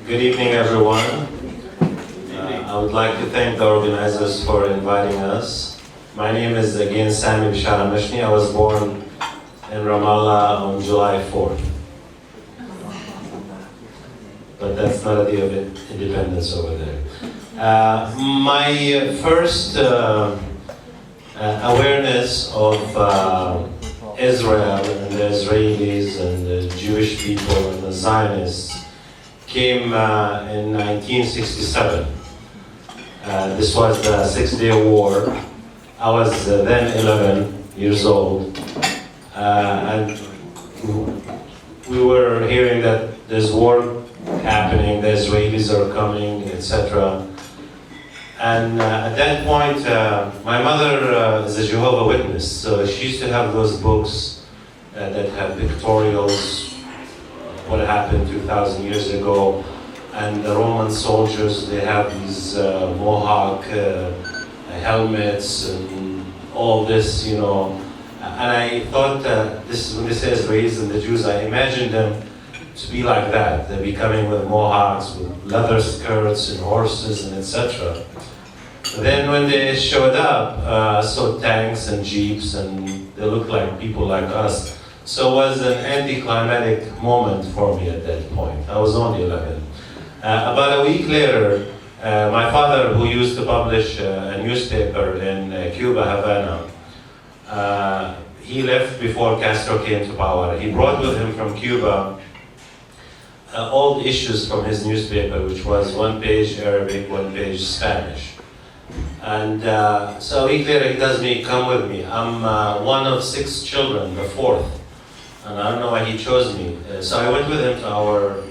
Good evening, everyone. I would like to thank the organizers for inviting us. My name is again Sami Mashney. I was born in Ramallah on July 4th. But that's not a day of independence over there. My first awareness of Israel and the Israelis and the Jewish people and the Zionists came in 1967. This was the Six-Day War. I was then 11 years old, and we were hearing that there's war happening, the Israelis are coming, etc. And at that point, my mother is a Jehovah's Witness, so she used to have those books that have pictorials, what happened 2,000 years ago, and the Roman soldiers, they have these mohawk helmets and all this, you know. And I thought this is when they say Israelis and the Jews, I imagined them to be like that. They'd be coming with mohawks, with leather skirts and horses and etc. Then when they showed up, I saw tanks and jeeps and they looked like people like us. So it was an anticlimactic moment for me at that point. I was only 11. About a week later, my father, who used to publish a newspaper in Cuba, Havana, he left before Castro came to power. He brought with him from Cuba all the issues from his newspaper, which was one page Arabic, one page Spanish. And so a week later he tells me, come with me. I'm one of 6 children, the 4th. And I don't know why he chose me. So I went with him to our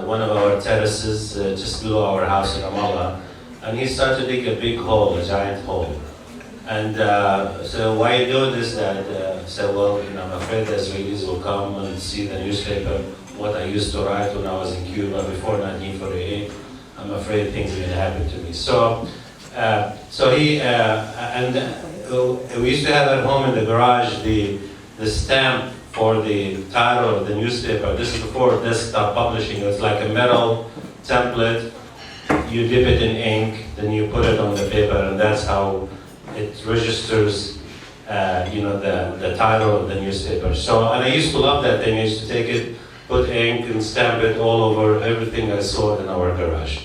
one of our terraces just below our house in Ramallah. And he started to dig a big hole, a giant hole. And so why are you doing this, Dad? I said, well, you know, I'm afraid the Israelis will come and see the newspaper, what I used to write when I was in Cuba before 1948. I'm afraid things are going to happen to me. So we used to have at home in the garage the stamp for the title of the newspaper. This is before desktop publishing. It was like a metal template. You dip it in ink, then you put it on the paper, and that's how it registers, the title of the newspaper. So, and I used to love that thing. I used to take it, put ink, and stamp it all over everything I saw in our garage.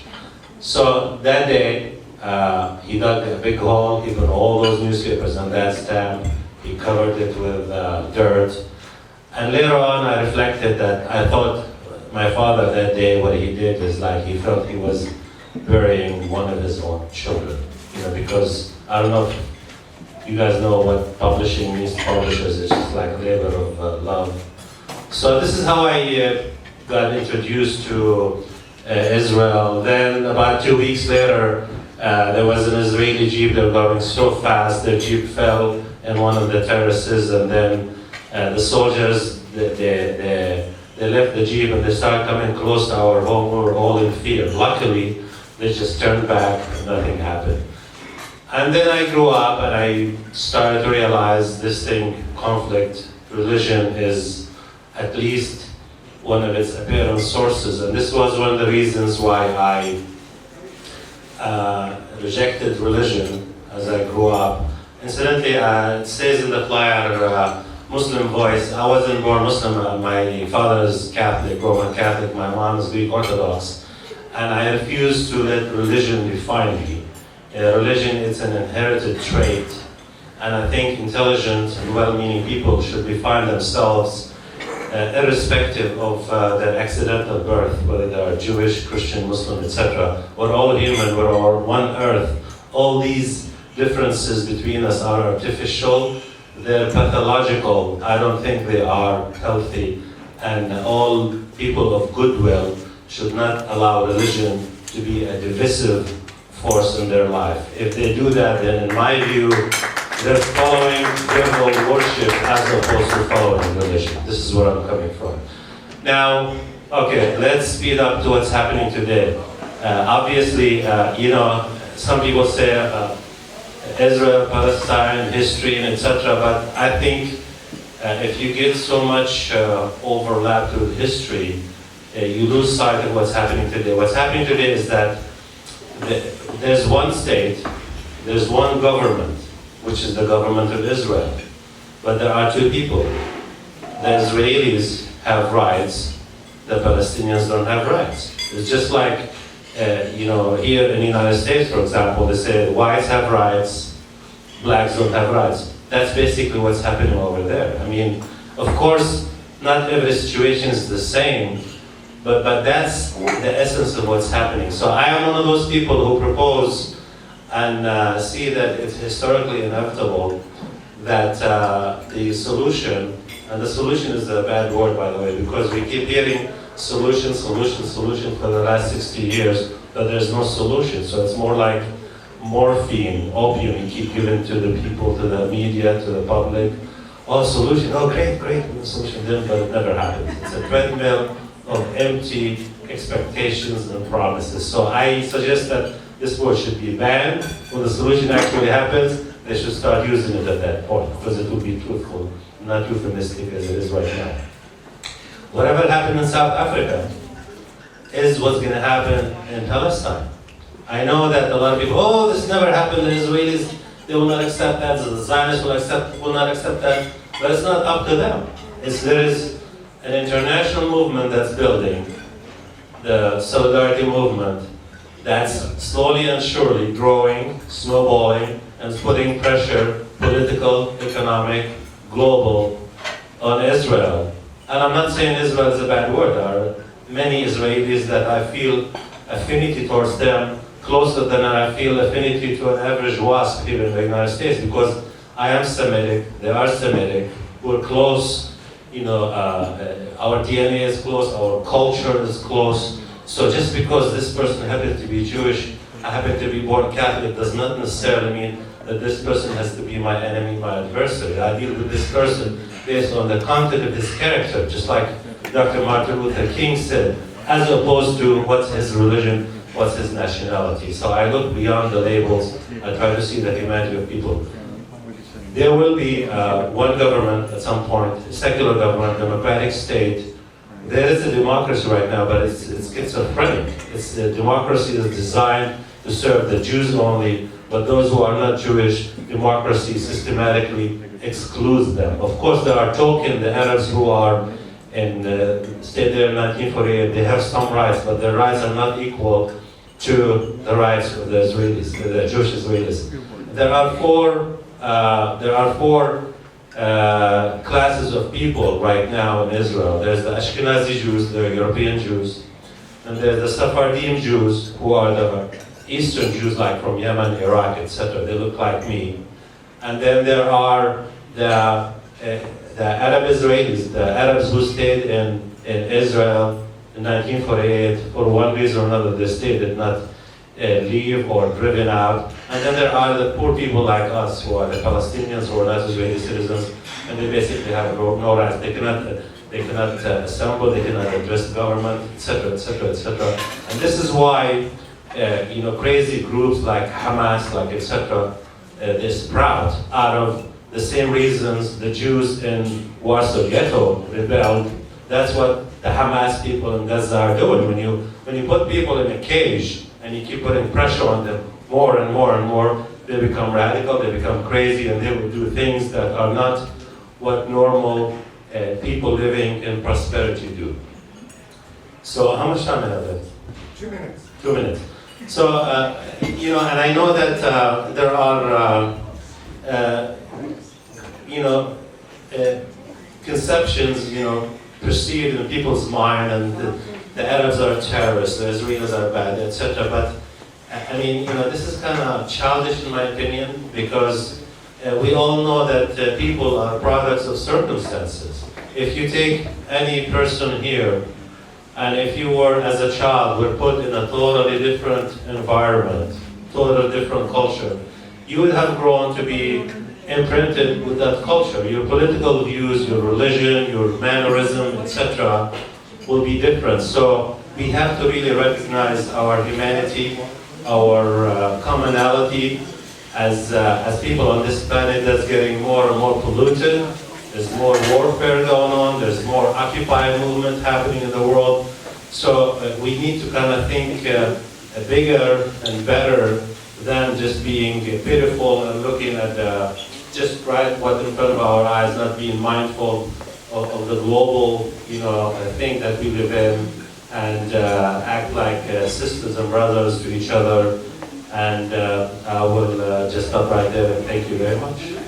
So that day, he dug a big hole. He put all those newspapers on that stamp. He covered it with dirt. And later on, I reflected that I thought my father that day, what he did is like he felt he was burying one of his own children. You know, because I don't know if you guys know what publishing means to publishers. It's just like labor of love. So this is how I got introduced to Israel. Then about 2 weeks later, there was an Israeli jeep. They were going so fast, their jeep fell in one of the terraces, and then the soldiers, they left the jeep and they started coming close to our home. We were all in fear. Luckily, they just turned back and nothing happened. And then I grew up and I started to realize this thing, conflict, religion is at least one of its apparent sources. And this was one of the reasons why I rejected religion as I grew up. Incidentally, it says in the flyer, Muslim voice. I wasn't born Muslim. My father is Catholic, Roman Catholic. My mom is Greek Orthodox. And I refuse to let religion define me. Religion is an inherited trait. And I think intelligent and well-meaning people should define themselves irrespective of their accidental birth, whether they are Jewish, Christian, Muslim, etc. We're all human, we're all one earth. All these differences between us are artificial, they're pathological. I don't think they are healthy. And all people of goodwill should not allow religion to be a divisive force in their life. If they do that, then in my view, they're following devil worship as opposed to following religion. This is where I'm coming from. Now, okay, let's speed up to what's happening today. Obviously, some people say Israel, Palestine, history, and etc. But I think if you get so much overlap with history, you lose sight of what's happening today. What's happening today is that there's one state, there's one government, which is the government of Israel. But there are two people. The Israelis have rights, the Palestinians don't have rights. It's just like, here in the United States, for example, they say whites have rights, blacks don't have rights. That's basically what's happening over there. I mean, of course, not every situation is the same, but that's the essence of what's happening. So I am one of those people who propose and see that it's historically inevitable that the solution, and the solution is a bad word, by the way, because we keep hearing solution for the last 60 years, but there's no solution. So it's more like morphine, opium you keep giving to the people, to the media, to the public. Oh, solution, oh great, the solution didn't, but it never happens. It's a treadmill of empty expectations and promises. So I suggest that this word should be banned. When the solution actually happens, they should start using it at that point, because it will be truthful, not euphemistic as it is right now. Whatever happened in South Africa is what's going to happen in Palestine. I know that a lot of people, oh, this never happened, the Israelis, they will not accept that, the Zionists will not accept that, but it's not up to them. There is an international movement that's building, the Solidarity Movement, that's slowly and surely growing, snowballing, and putting pressure, political, economic, global, on Israel. And I'm not saying Israel is a bad word. There are many Israelis that I feel affinity towards them, closer than I feel affinity to an average WASP here in the United States, because I am Semitic, they are Semitic, we're close, our DNA is close, our culture is close. So just because this person happens to be Jewish, I happen to be born Catholic, does not necessarily mean that this person has to be my enemy, my adversary. I deal with this person based on the content of his character, just like Dr. Martin Luther King said, as opposed to what's his religion, what's his nationality. So I look beyond the labels, I try to see the humanity of people. There will be one government at some point, a secular government, democratic state. There is a democracy right now, but it's schizophrenic. The democracy is designed to serve the Jews only, but those who are not Jewish, democracy systematically excludes them. Of course, there are token, the Arabs who are stayed there in 1948, they have some rights, but their rights are not equal to the rights of the Israelis, the Jewish Israelis. There are four classes of people right now in Israel. There's the Ashkenazi Jews, the European Jews, and there's the Sephardim Jews, who are the Eastern Jews, like from Yemen, Iraq, etc. They look like me. And then there are the Arab Israelis, the Arabs who stayed in Israel in 1948 for one reason or another. They stayed, did not leave or driven out. And then there are the poor people like us, who are the Palestinians who are not Israeli citizens, and they basically have no rights. They cannot assemble, they cannot address the government, etc., etc., etc. And this is why crazy groups like Hamas, like etc., they sprout out of the same reasons the Jews in Warsaw Ghetto rebelled. That's what the Hamas people in Gaza are doing. When you put people in a cage and you keep putting pressure on them more and more and more, they become radical, they become crazy, and they will do things that are not what normal people living in prosperity do. So how much time I have left? 2 minutes. 2 minutes. So, and I know that there are, conceptions, perceived in people's mind, and the Arabs are terrorists, the Israelis are bad, etc. But, this is kind of childish in my opinion, because we all know that people are products of circumstances. If you take any person here, and if you were, as a child, were put in a totally different environment, totally different culture, you would have grown to be imprinted with that culture. Your political views, your religion, your mannerism, etc. will be different. So we have to really recognize our humanity, our commonality as people on this planet that's getting more and more polluted. There's more warfare going on, there's more Occupy movement happening in the world. So we need to kind of think bigger and better than just being pitiful and looking at just right what's in front of our eyes, not being mindful of the global, thing that we live in, and act like sisters and brothers to each other. And I will just stop right there and thank you very much.